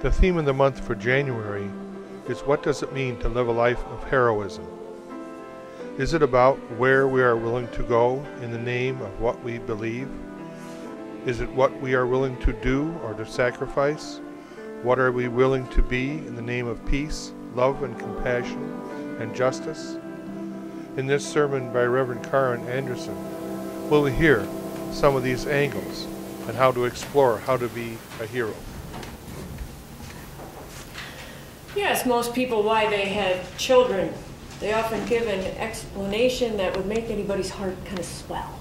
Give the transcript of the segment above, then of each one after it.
The theme of the month for January is what does it mean to live a life of heroism? Is it about where we are willing to go in the name of what we believe? Is it what we are willing to do or to sacrifice? What are we willing to be in the name of peace, love and compassion and justice? In this sermon by Reverend Kaaren Anderson, we'll hear some of these angles and how to explore how to be a hero. You ask most people why they have children. They often give an explanation that would make anybody's heart kind of swell.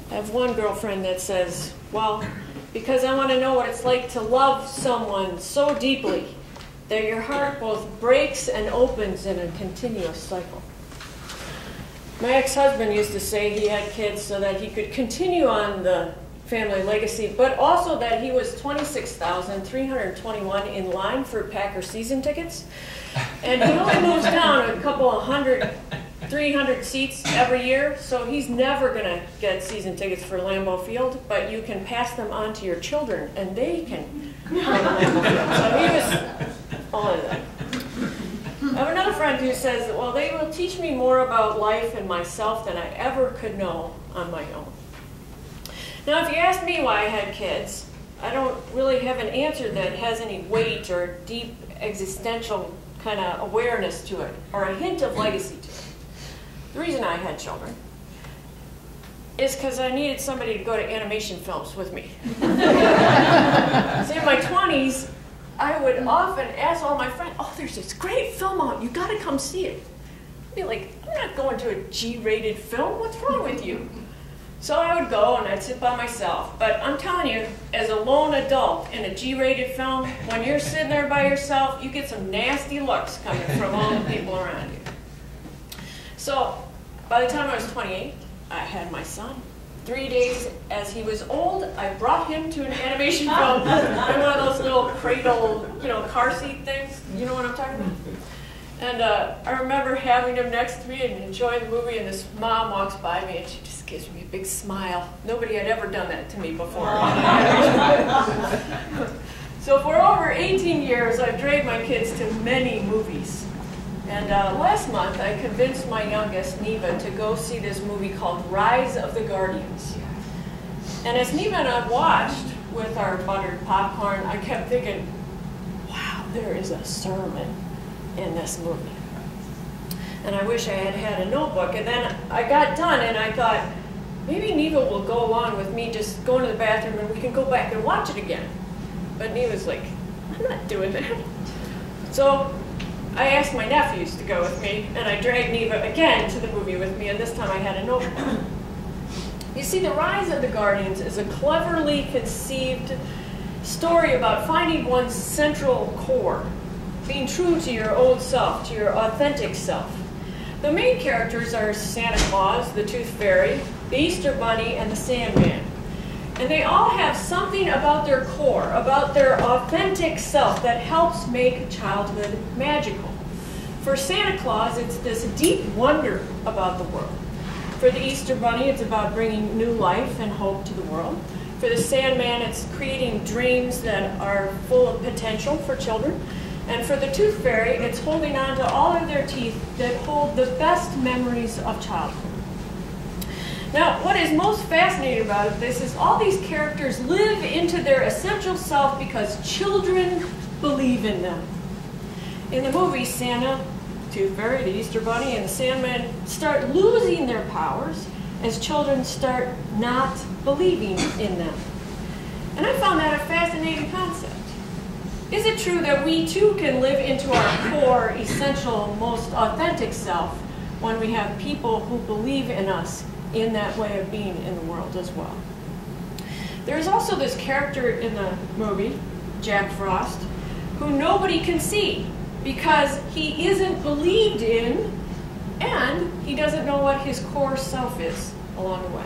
I have one girlfriend that says, well, because I want to know what it's like to love someone so deeply that your heart both breaks and opens in a continuous cycle. My ex-husband used to say he had kids so that he could continue on the family legacy, but also that he was 26,321 in line for Packer season tickets. And he only moves down a couple of 300 seats every year, so he's never going to get season tickets for Lambeau Field, but you can pass them on to your children, and they can. So he was all of that. I have another friend who says, well, they will teach me more about life and myself than I ever could know on my own. Now, if you ask me why I had kids, I don't really have an answer that has any weight or deep existential kind of awareness to it, or a hint of legacy to it. The reason I had children is because I needed somebody to go to animation films with me. See, in my 20s, I would often ask all my friends, oh, there's this great film out, you gotta come see it. I'd be like, I'm not going to a G-rated film, what's wrong with you? So I would go and I'd sit by myself. But I'm telling you, as a lone adult in a G-rated film, when you're sitting there by yourself, you get some nasty looks coming from all the people around you. So by the time I was 28, I had my son. 3 days as he was old, I brought him to an animation film in one of those little cradle, car seat things. You know what I'm talking about? And I remember having him next to me and enjoying the movie, and this mom walks by me and she just gives me a big smile. Nobody had ever done that to me before. So for over 18 years, I've dragged my kids to many movies. And last month, I convinced my youngest, Neva, to go see this movie called Rise of the Guardians. And as Neva and I watched with our buttered popcorn, I kept thinking, wow, there is a sermon in this movie. And I wish I had had a notebook. And then I got done and I thought, maybe Neva will go along with me just going to the bathroom and we can go back and watch it again. But Neva's like, I'm not doing that. So I asked my nephews to go with me, and I dragged Neva again to the movie with me, and this time I had a notebook. You see, The Rise of the Guardians is a cleverly conceived story about finding one's central core, being true to your old self, to your authentic self. The main characters are Santa Claus, the Tooth Fairy, the Easter Bunny, and the Sandman. And they all have something about their core, about their authentic self that helps make childhood magical. For Santa Claus, it's this deep wonder about the world. For the Easter Bunny, it's about bringing new life and hope to the world. For the Sandman, it's creating dreams that are full of potential for children. And for the Tooth Fairy, it's holding on to all of their teeth that hold the best memories of childhood. Now, what is most fascinating about this is all these characters live into their essential self because children believe in them. In the movie, Santa, Tooth Fairy, the Easter Bunny, and the Sandman start losing their powers as children start not believing in them. And I found that a fascinating concept. Is it true that we too can live into our core, essential, most authentic self when we have people who believe in us in that way of being in the world as well? There's also this character in the movie, Jack Frost, who nobody can see because he isn't believed in and he doesn't know what his core self is along the way.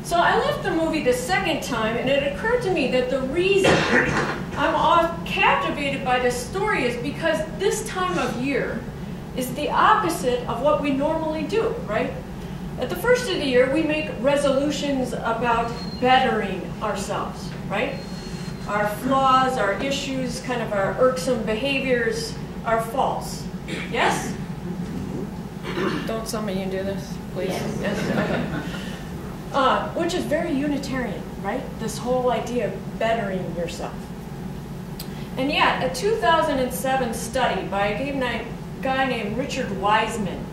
So I left the movie the second time and it occurred to me that the reason I'm captivated by this story is because this time of year is the opposite of what we normally do, right? At the first of the year, we make resolutions about bettering ourselves, right? our flaws, our issues, kind of our irksome behaviors are false. Yes? Don't some of you do this, please? Yes. Okay. Which is very Unitarian, right? This whole idea of bettering yourself. And yet, a 2007 study by a guy named Richard Wiseman,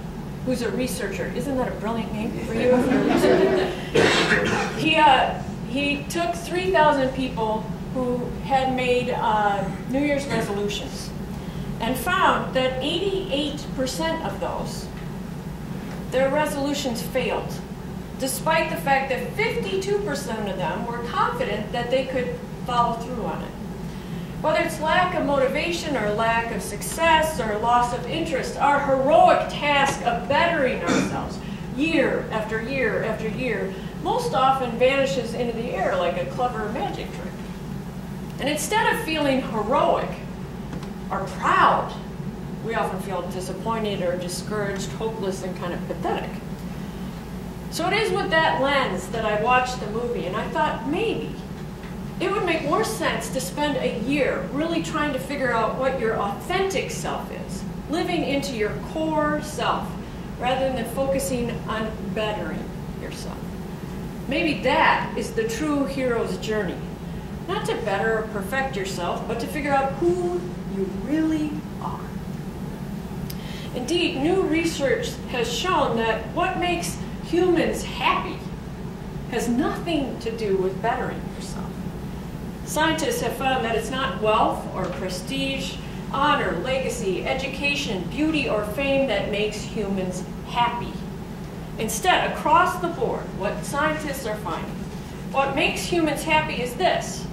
who's a researcher. Isn't that a brilliant name for you if you're a researcher? He took 3,000 people who had made New Year's resolutions and found that 88% of those, their resolutions failed, despite the fact that 52% of them were confident that they could follow through on it. Whether it's lack of motivation or lack of success or loss of interest, our heroic task of bettering ourselves year after year after year most often vanishes into the air like a clever magic trick. And instead of feeling heroic or proud, we often feel disappointed or discouraged, hopeless, and kind of pathetic. So it is with that lens that I watched the movie, and I thought maybe it would make more sense to spend a year really trying to figure out what your authentic self is, living into your core self, rather than focusing on bettering yourself. Maybe that is the true hero's journey. Not to better or perfect yourself, but to figure out who you really are. Indeed, new research has shown that what makes humans happy has nothing to do with bettering yourself. Scientists have found that it's not wealth or prestige, honor, legacy, education, beauty, or fame that makes humans happy. Instead, across the board, what scientists are finding, what makes humans happy is this.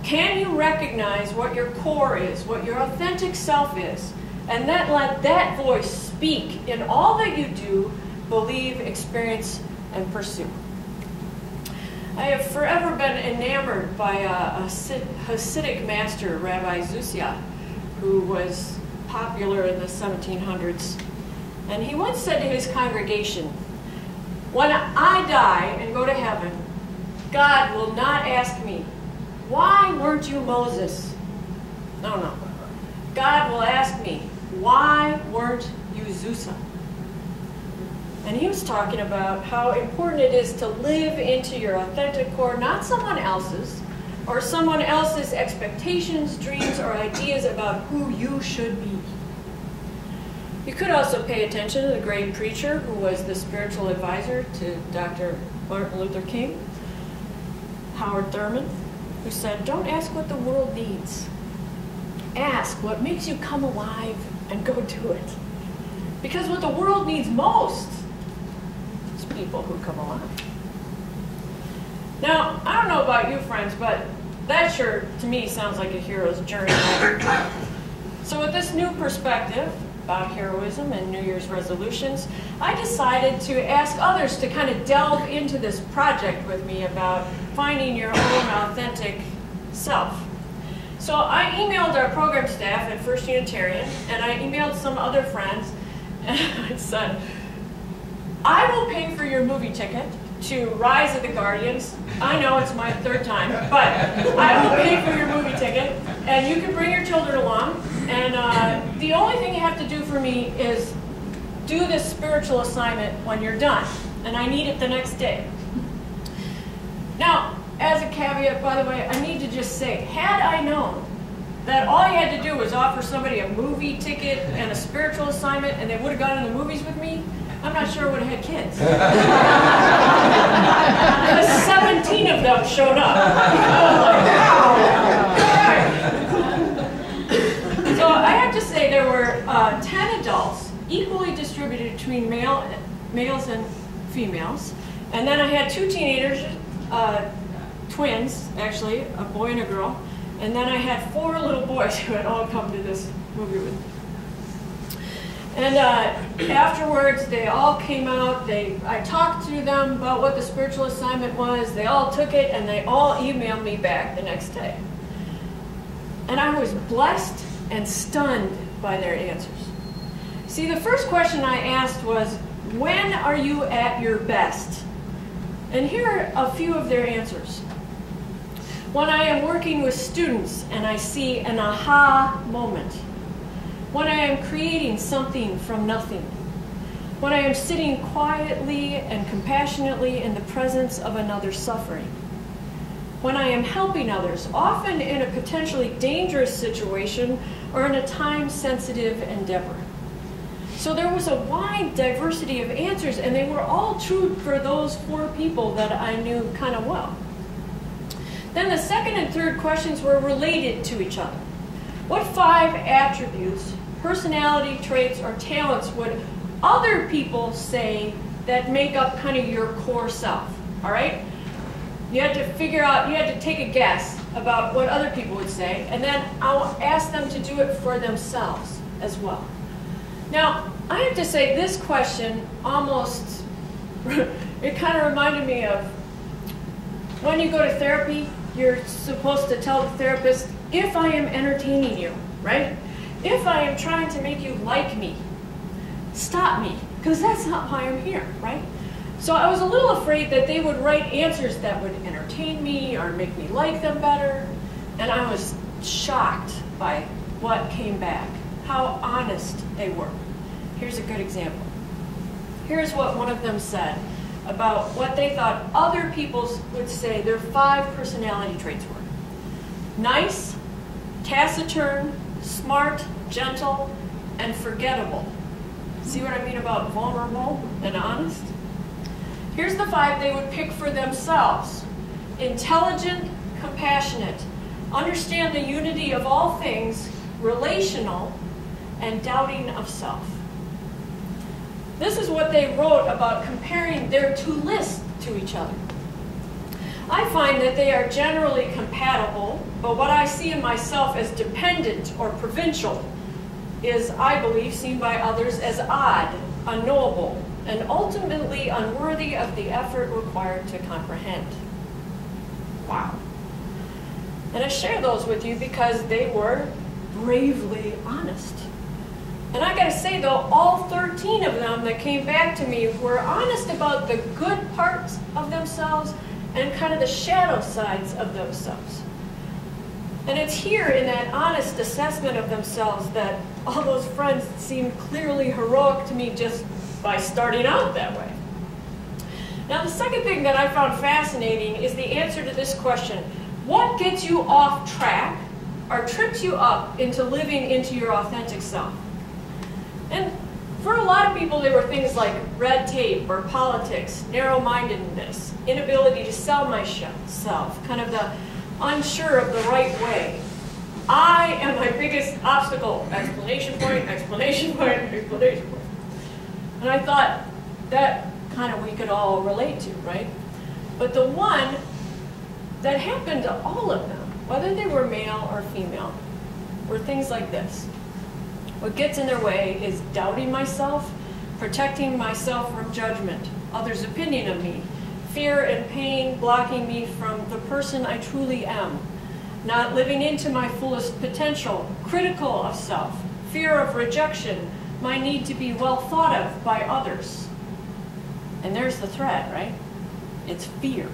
Can you recognize what your core is, what your authentic self is, and then let that voice speak in all that you do, believe, experience, and pursue? I have forever been enamored by a Hasidic master, Rabbi Zusia, who was popular in the 1700s. And he once said to his congregation, "When I die and go to heaven, God will not ask me, 'Why weren't you Moses?' No. God will ask me, 'Why weren't you Zusa?'" And he was talking about how important it is to live into your authentic core, not someone else's, or someone else's expectations, dreams, or ideas about who you should be. You could also pay attention to the great preacher who was the spiritual advisor to Dr. Martin Luther King, Howard Thurman, who said, "Don't ask what the world needs. Ask what makes you come alive and go do it." Because what the world needs most is people who come alive. Now, I don't know about you, friends, but that sure, to me, sounds like a hero's journey. So with this new perspective about heroism and New Year's resolutions, I decided to ask others to kind of delve into this project with me about finding your own authentic self. So I emailed our program staff at First Unitarian, and I emailed some other friends, and I said, "I will pay for your movie ticket to Rise of the Guardians. I know it's my third time, but I will pay for your movie ticket, and you can bring your children along. And the only thing you have to do for me is do this spiritual assignment when you're done, and I need it the next day." Now, as a caveat, by the way, I need to just say, had I known that all you had to do was offer somebody a movie ticket and a spiritual assignment, and they would have gone to the movies with me, I'm not sure I would have had kids. Because 17 of them showed up. So I have to say there were 10 adults, equally distributed between males and females. And then I had 2 teenagers, twins, actually, a boy and a girl. And then I had 4 little boys who had all come to this movie with me. And afterwards, they all came out. I talked to them about what the spiritual assignment was. They all took it, and they all emailed me back the next day. And I was blessed and stunned by their answers. See, the first question I asked was, "When are you at your best?" And here are a few of their answers. When I am working with students and I see an aha moment. When I am creating something from nothing. When I am sitting quietly and compassionately in the presence of another suffering. When I am helping others, often in a potentially dangerous situation or in a time-sensitive endeavor. So there was a wide diversity of answers, and they were all true for those 4 people that I knew kind of well. Then the second and third questions were related to each other. What 5 attributes, personality traits, or talents would other people say that make up kind of your core self? All right? You had to figure out, you had to take a guess about what other people would say, and then I'll ask them to do it for themselves as well. Now, I have to say this question almost, it kind of reminded me of when you go to therapy, you're supposed to tell the therapist, if I am entertaining you, right? If I am trying to make you like me, stop me, because that's not why I'm here, right? So I was a little afraid that they would write answers that would entertain me or make me like them better, and I was shocked by what came back, how honest they were. Here's a good example. Here's what one of them said about what they thought other people would say their 5 personality traits were. Nice, taciturn, smart, gentle, and forgettable. See what I mean about vulnerable and honest? Here's the 5 they would pick for themselves. Intelligent, compassionate, understand the unity of all things, relational, and doubting of self. This is what they wrote about comparing their 2 lists to each other. I find that they are generally compatible, but what I see in myself as dependent or provincial is, I believe, seen by others as odd, unknowable, and ultimately unworthy of the effort required to comprehend. Wow. And I share those with you because they were bravely honest. And I gotta say though, all 13 of them that came back to me were honest about the good parts of themselves and kind of the shadow sides of themselves. And it's here in that honest assessment of themselves that all those friends seemed clearly heroic to me just by starting out that way. Now the second thing that I found fascinating is the answer to this question. What gets you off track or trips you up into living into your authentic self? And for a lot of people, there were things like red tape or politics, narrow-mindedness, inability to sell myself, kind of the unsure of the right way. I am my biggest obstacle, explanation point, explanation point, explanation point. And I thought that kind of we could all relate to, right? But the one that happened to all of them, whether they were male or female, were things like this. What gets in their way is doubting myself, protecting myself from judgment, others' opinion of me, fear and pain blocking me from the person I truly am, not living into my fullest potential, critical of self, fear of rejection, my need to be well thought of by others. And there's the thread, right? It's fear.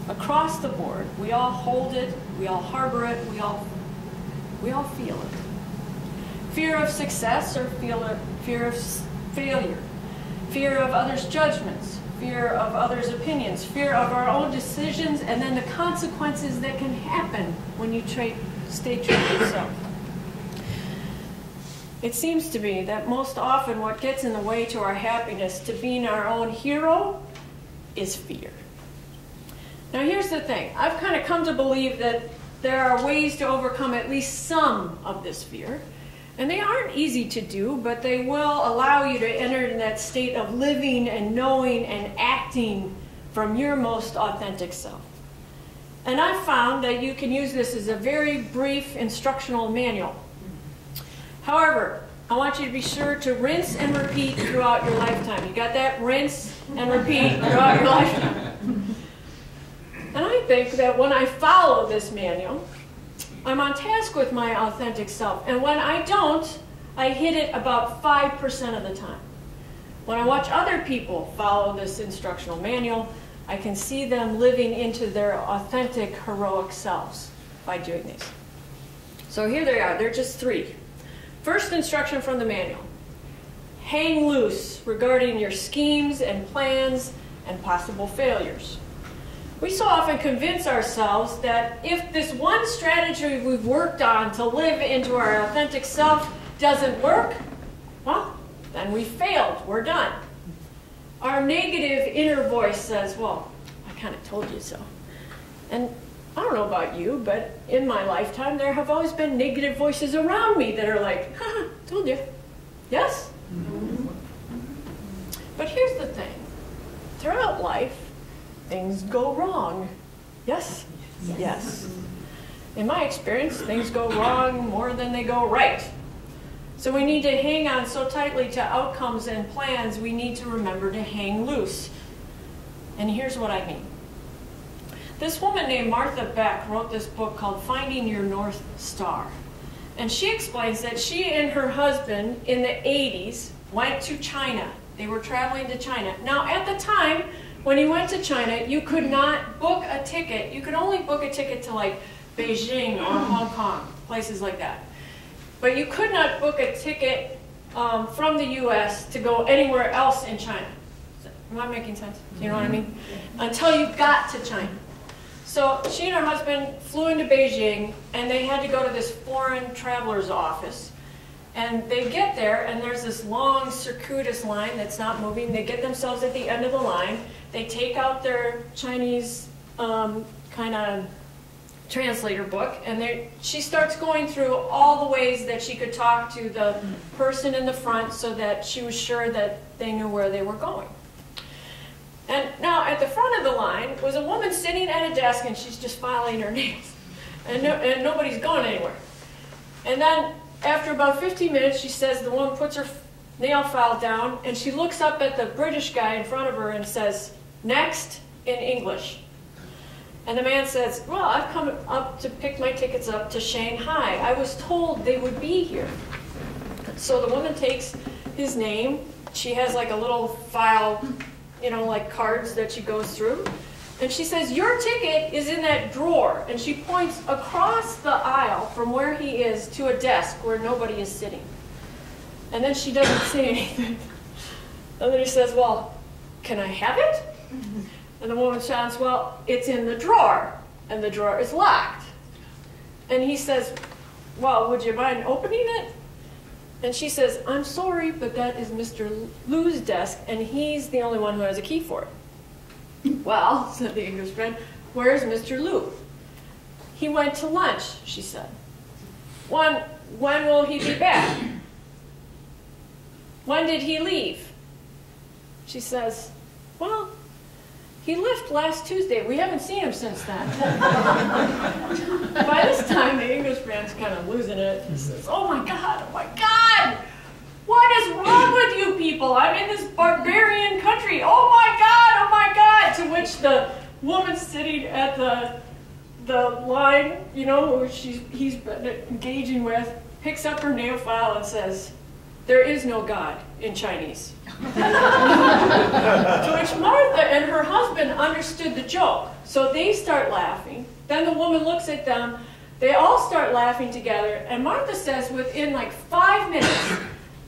Across the board, we all hold it, we all harbor it, we all feel it. Fear of success or fear of failure, fear of others' judgments, fear of others' opinions, fear of our own decisions, and then the consequences that can happen when you stay true to yourself. It seems to me that most often what gets in the way to our happiness, to being our own hero, is fear. Now here's the thing. I've kind of come to believe that there are ways to overcome at least some of this fear. And they aren't easy to do, but they will allow you to enter in that state of living and knowing and acting from your most authentic self. And I've found that you can use this as a very brief instructional manual. However, I want you to be sure to rinse and repeat throughout your lifetime. You got that? Rinse and repeat throughout your lifetime. And I think that when I follow this manual, I'm on task with my authentic self. And when I don't, I hit it about 5% of the time. When I watch other people follow this instructional manual, I can see them living into their authentic, heroic selves by doing these. So here they are. They're just 3. First instruction from the manual. Hang loose regarding your schemes and plans and possible failures. We so often convince ourselves that if this one strategy we've worked on to live into our authentic self doesn't work, well, then we failed. We're done. Our negative inner voice says, well, I kind of told you so. And I don't know about you, but in my lifetime, there have always been negative voices around me that are like, haha, told you. Yes? Mm-hmm. But here's the thing. Throughout life, things go wrong. Yes? Yes. Yes. In my experience, things go wrong more than they go right. So we need to hang on so tightly to outcomes and plans, we need to remember to hang loose. And here's what I mean. This woman named Martha Beck wrote this book called Finding Your North Star. And she explains that she and her husband in the 80s went to China. They were traveling to China. Now, at the time, when you went to China, you could not book a ticket. You could only book a ticket to like Beijing or Hong Kong, places like that. But you could not book a ticket from the US to go anywhere else in China. Am I making sense? You know what I mean? Until you got to China. So she and her husband flew into Beijing, and they had to go to this foreign traveler's office. And they get there, and there's this long circuitous line that's not moving. They get themselves at the end of the line. They take out their Chinese kind of translator book, and she starts going through all the ways that she could talk to the person in the front so that she was sure that they knew where they were going. And now at the front of the line was a woman sitting at a desk, and she's just filing her names, and nobody's going anywhere. And then after about 15 minutes, she says, the woman puts her nail file down, and she looks up at the British guy in front of her and says, "Next," in English. And the man says, well, I've come up to pick my tickets up to Shanghai. I was told they would be here. So the woman takes his name. She has like a little file, you know, like cards that she goes through. And she says, your ticket is in that drawer. And she points across the aisle from where he is to a desk where nobody is sitting. And then she doesn't say anything. And then he says, well, can I have it? And the woman shouts, well, it's in the drawer, and the drawer is locked. And he says, well, would you mind opening it? And she says, I'm sorry, but that is Mr. Liu's desk, and he's the only one who has a key for it. Well, said the English friend, where's Mr. Liu? He went to lunch, she said. When will he be back? When did he leave? She says, well, he left last Tuesday. We haven't seen him since then. By this time, the English man's kind of losing it. He says, oh my God, what is wrong with you people? I'm in this barbarian country. Oh my God. To which the woman sitting at the line, you know, who he's been engaging with, picks up her nail file and says, there is no God in Chinese. To which Martha and her husband understood the joke. So they start laughing. Then the woman looks at them. They all start laughing together. And Martha says within like 5 minutes,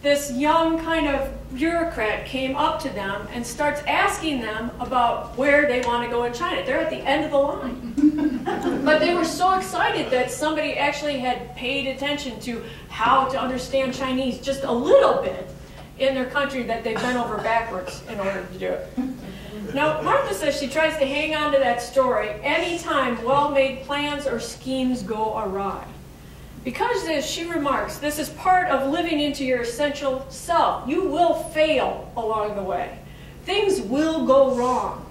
this young kind of bureaucrat came up to them and starts asking them about where they want to go in China. They're at the end of the line. But they were so excited that somebody actually had paid attention to how to understand Chinese just a little bit in their country that they bent over backwards in order to do it. Now, Martha says she tries to hang on to that story anytime well-made plans or schemes go awry. Because this, she remarks, this is part of living into your essential self. You will fail along the way. Things will go wrong.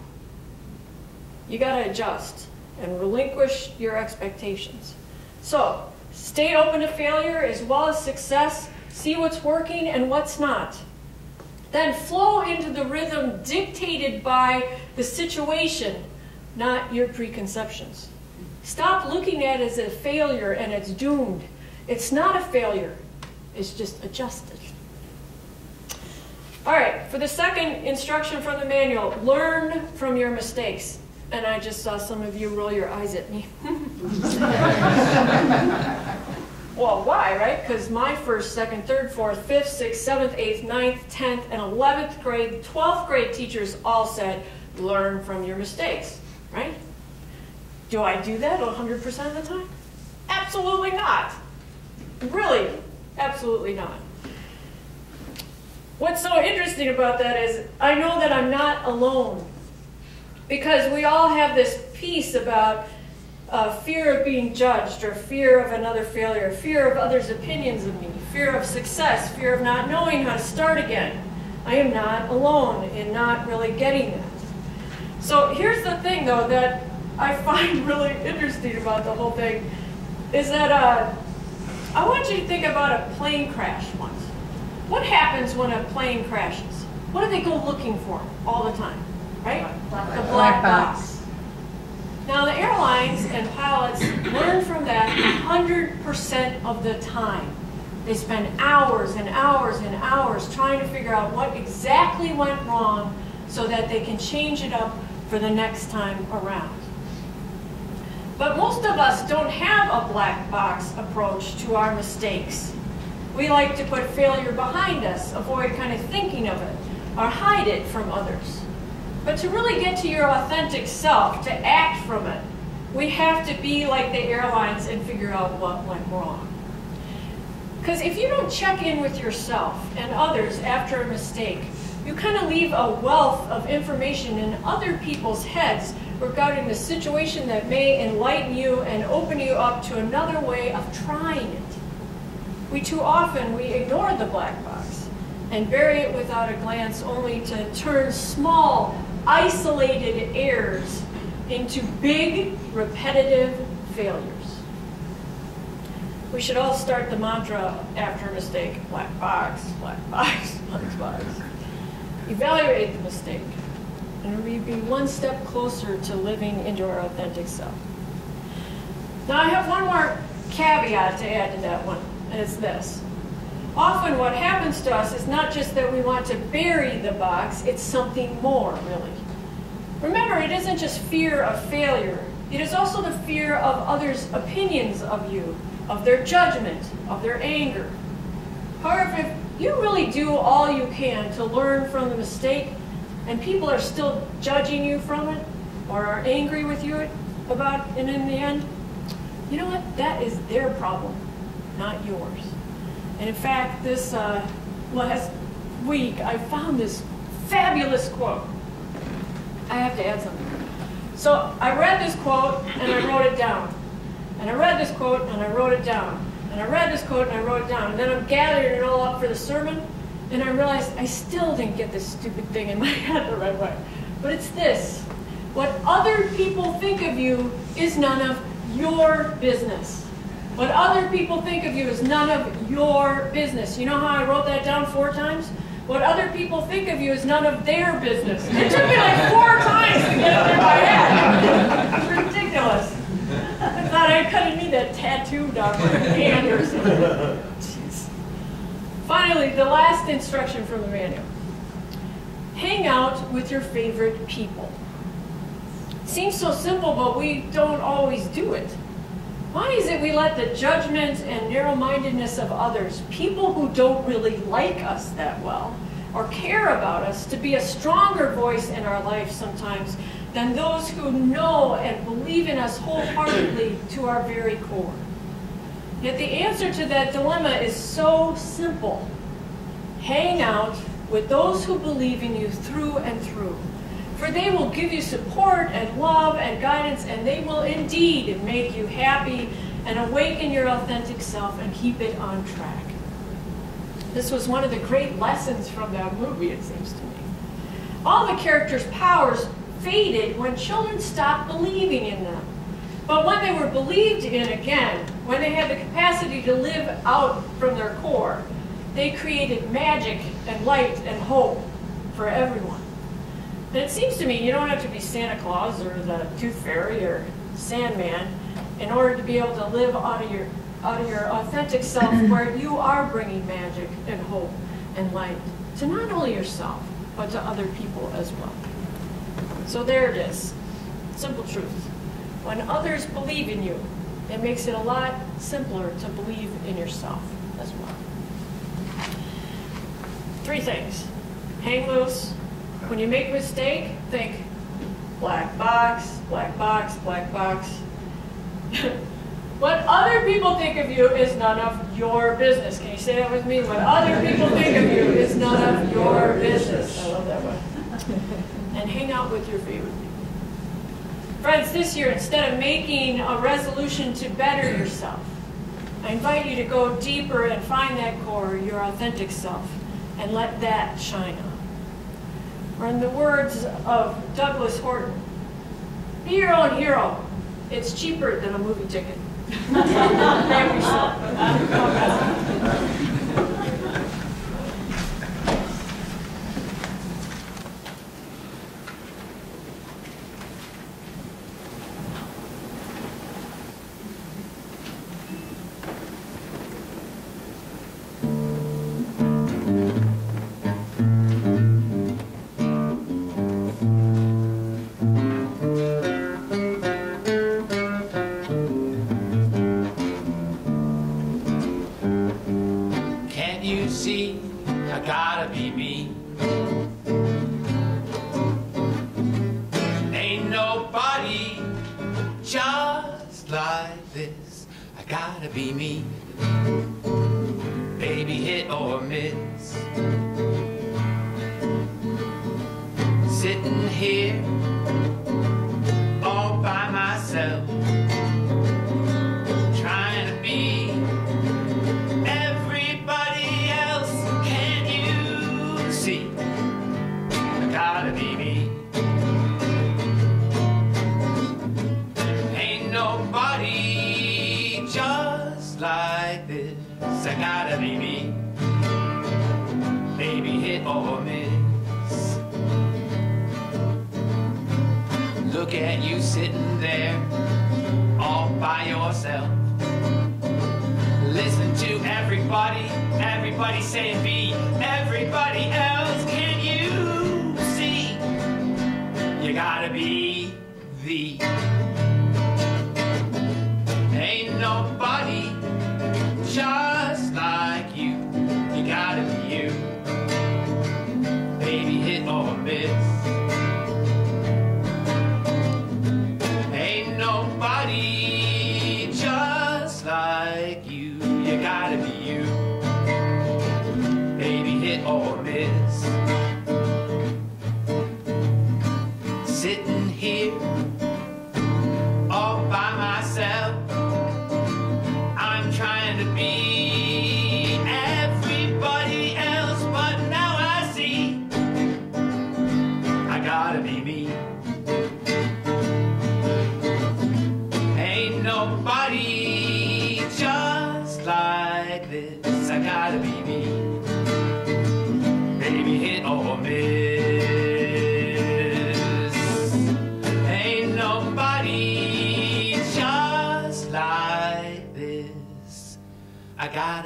You got to adjust and relinquish your expectations. So, stay open to failure as well as success. See what's working and what's not. Then flow into the rhythm dictated by the situation, not your preconceptions. Stop looking at it as a failure and it's doomed. It's not a failure. It's just adjusted. All right, for the second instruction from the manual, learn from your mistakes. And I just saw some of you roll your eyes at me. Well, why, right? Because my first, second, third, fourth, fifth, sixth, seventh, eighth, ninth, 10th, and 11th grade, 12th grade teachers all said, learn from your mistakes, right? Do I do that 100% of the time? Absolutely not. Really, absolutely not. What's so interesting about that is I know that I'm not alone, because we all have this piece about fear of being judged, or fear of another failure, fear of others' opinions of me, fear of success, fear of not knowing how to start again. I am not alone in not really getting that. So here's the thing, though, that I find really interesting about the whole thing, is that I want you to think about a plane crash once. What happens when a plane crashes? What do they go looking for all the time, right? The black box. Now, the airlines and pilots learn from that 100% of the time. They spend hours and hours and hours trying to figure out what exactly went wrong so that they can change it up for the next time around. But most of us don't have a black box approach to our mistakes. We like to put failure behind us, avoid kind of thinking of it, or hide it from others. But to really get to your authentic self, to act from it, we have to be like the airlines and figure out what went wrong. Because if you don't check in with yourself and others after a mistake, you kind of leave a wealth of information in other people's heads regarding the situation that may enlighten you and open you up to another way of trying it. Too often we ignore the black box and bury it without a glance, only to turn small, isolated errors into big, repetitive failures. We should all start the mantra after a mistake: black box, black box, black box. Evaluate the mistake, and we'd be one step closer to living into our authentic self. Now, I have one more caveat to add to that one, and it's this. Often what happens to us is not just that we want to bury the box, it's something more, really. Remember, it isn't just fear of failure. It is also the fear of others' opinions of you, of their judgment, of their anger. However, if you really do all you can to learn from the mistake, and people are still judging you from it, or are angry with you about it in the end, you know what? That is their problem, not yours. And in fact, this last week, I found this fabulous quote. I have to add something. So I read this quote, and I wrote it down. And I read this quote, and I wrote it down. And I read this quote, and I wrote it down. And then I'm gathering it all up for the sermon, and I realized I still didn't get this stupid thing in my head the right way. But it's this: what other people think of you is none of your business. What other people think of you is none of your business. You know how I wrote that down 4 times? What other people think of you is none of their business. It took me like 4 times to get it in my head. It's ridiculous. I thought I kind of need that tattooed on my hand or something. Jeez. Finally, the last instruction from the manual. Hang out with your favorite people. Seems so simple, but we don't always do it. Why is it we let the judgment and narrow-mindedness of others, people who don't really like us that well or care about us, to be a stronger voice in our life sometimes than those who know and believe in us wholeheartedly to our very core? Yet the answer to that dilemma is so simple. Hang out with those who believe in you through and through. For they will give you support and love and guidance, and they will indeed make you happy and awaken your authentic self and keep it on track. This was one of the great lessons from that movie, it seems to me. All the characters' powers faded when children stopped believing in them. But when they were believed in again, when they had the capacity to live out from their core, they created magic and light and hope for everyone. And it seems to me you don't have to be Santa Claus or the Tooth Fairy or Sandman in order to be able to live out of your authentic self, where you are bringing magic and hope and light to not only yourself, but to other people as well. So there it is. Simple truth. When others believe in you, it makes it a lot simpler to believe in yourself as well. 3 things. Hang loose. When you make a mistake, think black box, black box, black box. What other people think of you is none of your business. Can you say that with me? What other people think of you is none of your business. I love that one. And hang out with your favorite people. Friends, this year, instead of making a resolution to better yourself, I invite you to go deeper and find that core, your authentic self, and let that shine on. Or in the words of Douglas Horton, be your own hero. It's cheaper than a movie ticket. Grab yourself.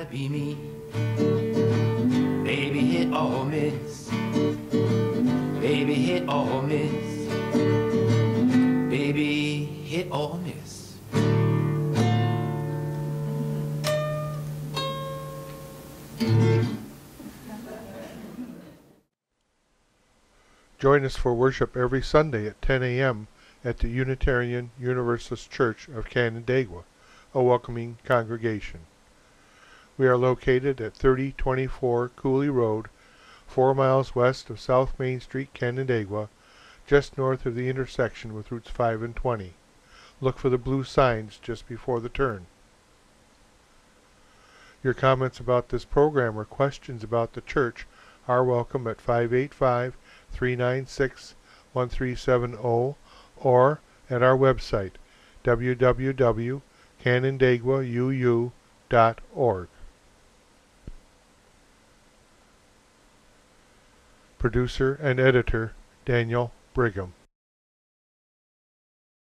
Be me, baby, hit or miss, baby, hit or miss, baby, hit or miss. Join us for worship every Sunday at 10 a.m. at the Unitarian Universalist Church of Canandaigua, a welcoming congregation. We are located at 3024 Cooley Road, 4 miles west of South Main Street, Canandaigua, just north of the intersection with Routes 5 and 20. Look for the blue signs just before the turn. Your comments about this program or questions about the church are welcome at 585-396-1370 or at our website, www.canandaiguauu.org. Producer and editor, Daniel Brigham.